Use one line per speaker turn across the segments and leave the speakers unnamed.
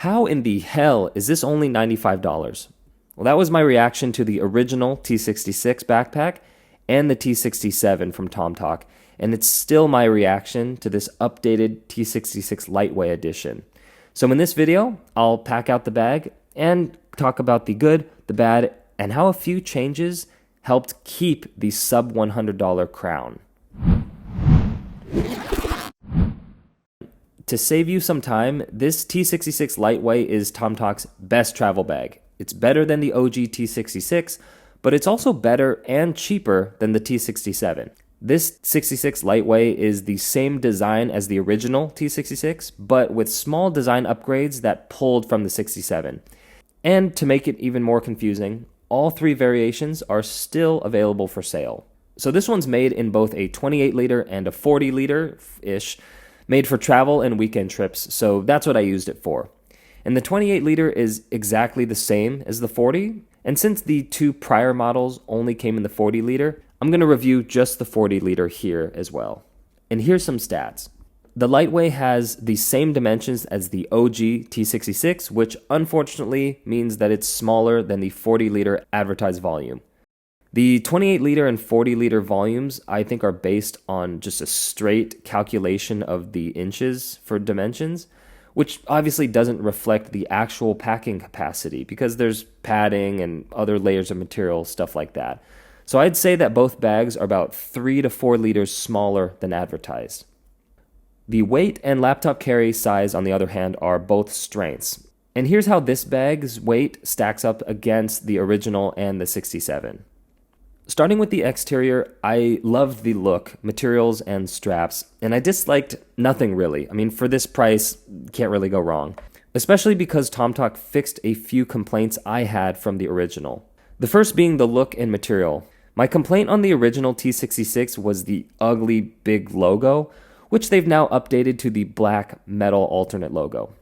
How in the hell is this only $95? Well, that was my reaction to the original T66 backpack and the T67 from Tomtoc, and it's still my reaction to this updated T66 Liteway edition. So in this video, I'll pack out the bag and talk about the good, the bad, and how a few changes helped keep the sub $100 crown. To save you some time, this T66 Liteway is Tomtoc's best travel bag. It's better than the OG T66, but it's also better and cheaper than the T67. This 66 Liteway is the same design as the original T66, but with small design upgrades that pulled from the 67. And to make it even more confusing, all three variations are still available for sale. So this one's made in both a 28 liter and a 40 liter-ish, made for travel and weekend trips, so that's what I used it for. And the 28 liter is exactly the same as the 40, and since the two prior models only came in the 40 liter, I'm going to review just the 40 liter here as well. And here's some stats. The Liteway has the same dimensions as the OG T66, which unfortunately means that it's smaller than the 40 liter advertised volume. The 28 liter and 40 liter volumes I think are based on just a straight calculation of the inches for dimensions, which obviously doesn't reflect the actual packing capacity because there's padding and other layers of material, stuff like that. So I'd say that both bags are about 3 to 4 liters smaller than advertised. The weight and laptop carry size, on the other hand, are both strengths. And here's how this bag's weight stacks up against the original and the 67. Starting with the exterior, I loved the look, materials, and straps, and I disliked nothing really. I mean, for this price, can't really go wrong. Especially because Tomtoc fixed a few complaints I had from the original. The first being the look and material. My complaint on the original T66 was the ugly big logo, which they've now updated to the black metal alternate logo.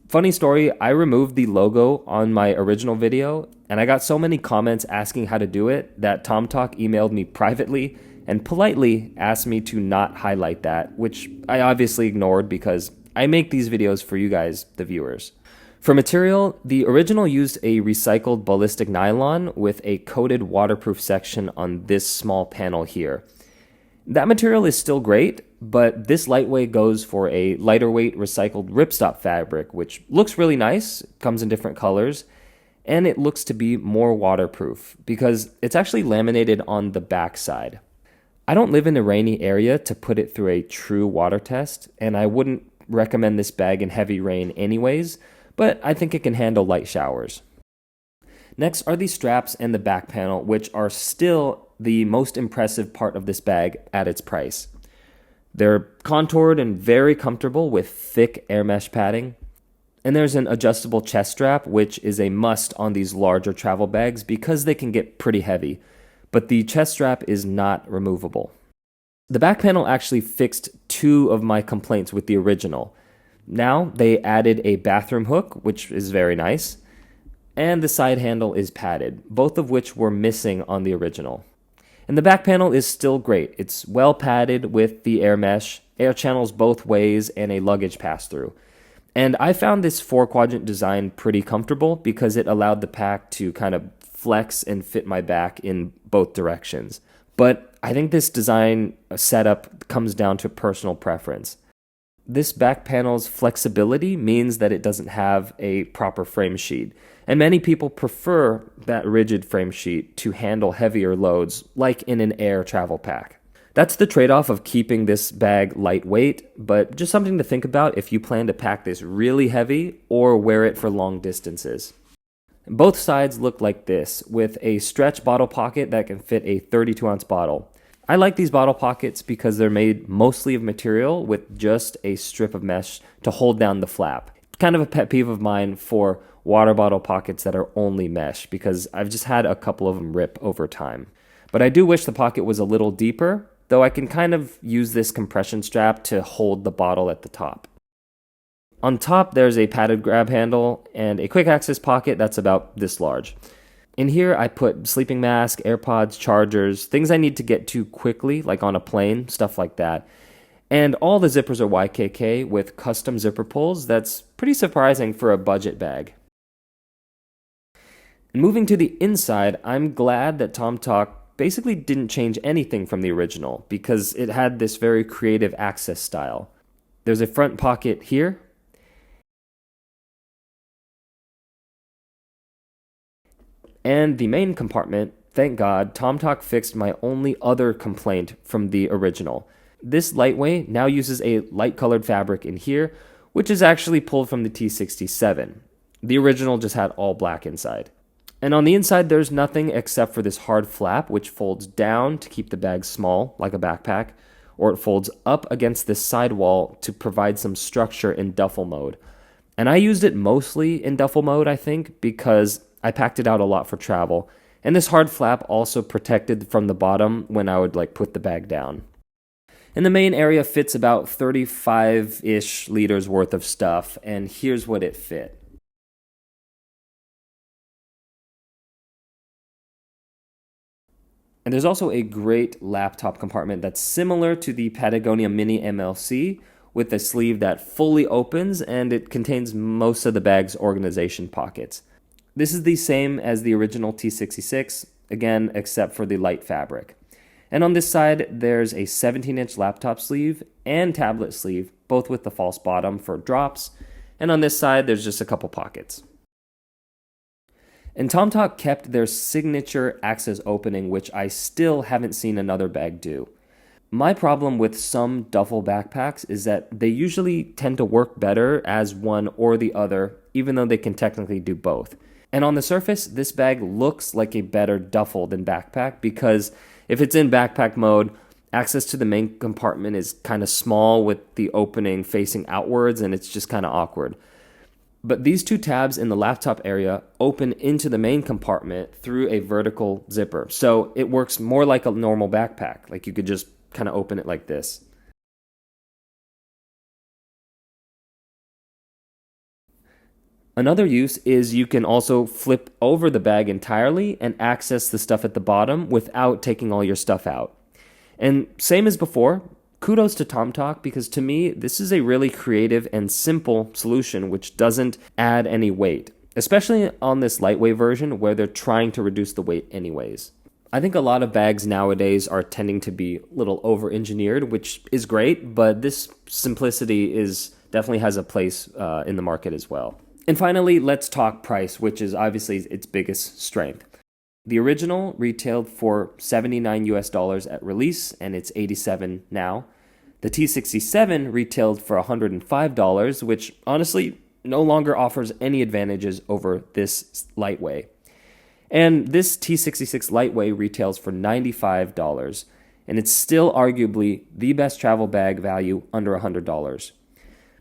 Funny story, I removed the logo on my original video, and I got so many comments asking how to do it that Tomtoc emailed me privately and politely asked me to not highlight that, which I obviously ignored because I make these videos for you guys, the viewers. For material, the original used a recycled ballistic nylon with a coated waterproof section on this small panel here. That material is still great, but this Liteway goes for a lighter weight recycled ripstop fabric, which looks really nice, comes in different colors, and it looks to be more waterproof because it's actually laminated on the back side. I don't live in a rainy area to put it through a true water test, and I wouldn't recommend this bag in heavy rain anyways, but I think it can handle light showers. Next are the straps and the back panel, which are still the most impressive part of this bag at its price. They're contoured and very comfortable with thick air mesh padding. And there's an adjustable chest strap, which is a must on these larger travel bags because they can get pretty heavy. But the chest strap is not removable. The back panel actually fixed two of my complaints with the original. Now they added a bathroom hook, which is very nice. And the side handle is padded, both of which were missing on the original. And the back panel is still great. It's well padded with the air mesh, air channels both ways, and a luggage pass-through. And I found this 4-quadrant design pretty comfortable because it allowed the pack to kind of flex and fit my back in both directions. But I think this design setup comes down to personal preference. This back panel's flexibility means that it doesn't have a proper frame sheet, and many people prefer that rigid frame sheet to handle heavier loads, like in an air travel pack. That's the trade-off of keeping this bag lightweight, but just something to think about if you plan to pack this really heavy or wear it for long distances. Both sides look like this, with a stretch bottle pocket that can fit a 32-ounce bottle. I like these bottle pockets because they're made mostly of material with just a strip of mesh to hold down the flap. Kind of a pet peeve of mine for water bottle pockets that are only mesh because I've just had a couple of them rip over time. But I do wish the pocket was a little deeper, though I can kind of use this compression strap to hold the bottle at the top. On top, there's a padded grab handle and a quick access pocket that's about this large. In here, I put sleeping mask, AirPods, chargers, things I need to get to quickly, like on a plane, stuff like that. And all the zippers are YKK with custom zipper pulls that's pretty surprising for a budget bag. And moving to the inside, I'm glad that Tomtoc basically didn't change anything from the original because it had this very creative access style. There's a front pocket here, and the main compartment. Thank God, Tomtoc fixed my only other complaint from the original. This Liteway now uses a light-colored fabric in here, which is actually pulled from the T67. The original just had all black inside. And on the inside, there's nothing except for this hard flap, which folds down to keep the bag small, like a backpack, or it folds up against this sidewall to provide some structure in duffel mode. And I used it mostly in duffel mode, I think, because I packed it out a lot for travel. And this hard flap also protected from the bottom when I would put the bag down. And the main area fits about 35-ish liters worth of stuff, and here's what it fit. And there's also a great laptop compartment that's similar to the Patagonia Mini MLC, with a sleeve that fully opens, and it contains most of the bag's organization pockets. This is the same as the original T66, again, except for the light fabric. And on this side, there's a 17-inch laptop sleeve and tablet sleeve, both with the false bottom for drops. And on this side, there's just a couple pockets. And Tomtoc kept their signature access opening, which I still haven't seen another bag do. My problem with some duffel backpacks is that they usually tend to work better as one or the other, even though they can technically do both. And on the surface, this bag looks like a better duffel than backpack because if it's in backpack mode, access to the main compartment is kind of small with the opening facing outwards, and it's just kind of awkward. But these two tabs in the laptop area open into the main compartment through a vertical zipper. So it works more like a normal backpack. Like you could just kind of open it like this. Another use is you can also flip over the bag entirely and access the stuff at the bottom without taking all your stuff out. And same as before, kudos to Tomtoc because to me, this is a really creative and simple solution which doesn't add any weight, especially on this lightweight version where they're trying to reduce the weight anyways. I think a lot of bags nowadays are tending to be a little over-engineered, which is great, but this simplicity definitely has a place in the market as well. And finally, let's talk price, which is obviously its biggest strength. The original retailed for $79 at release, and it's $87 now. The T67 retailed for $105, which honestly no longer offers any advantages over this Liteway. And this T66 Liteway retails for $95, and it's still arguably the best travel bag value under $100.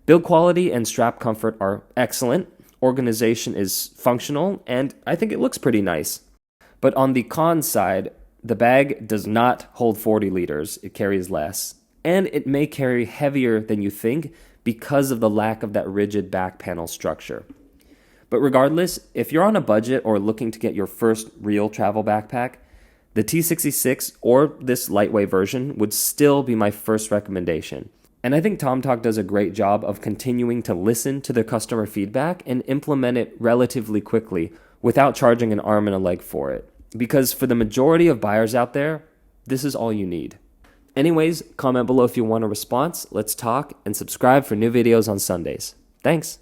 Build quality and strap comfort are excellent. Organization is functional, and I think it looks pretty nice. But on the con side, the bag does not hold 40 liters, it carries less, and it may carry heavier than you think because of the lack of that rigid back panel structure. But regardless, if you're on a budget or looking to get your first real travel backpack, the T66 or this Liteway version would still be my first recommendation. And I think Tomtoc does a great job of continuing to listen to their customer feedback and implement it relatively quickly without charging an arm and a leg for it. Because for the majority of buyers out there, this is all you need. Anyways, comment below if you want a response, let's talk, and subscribe for new videos on Sundays. Thanks!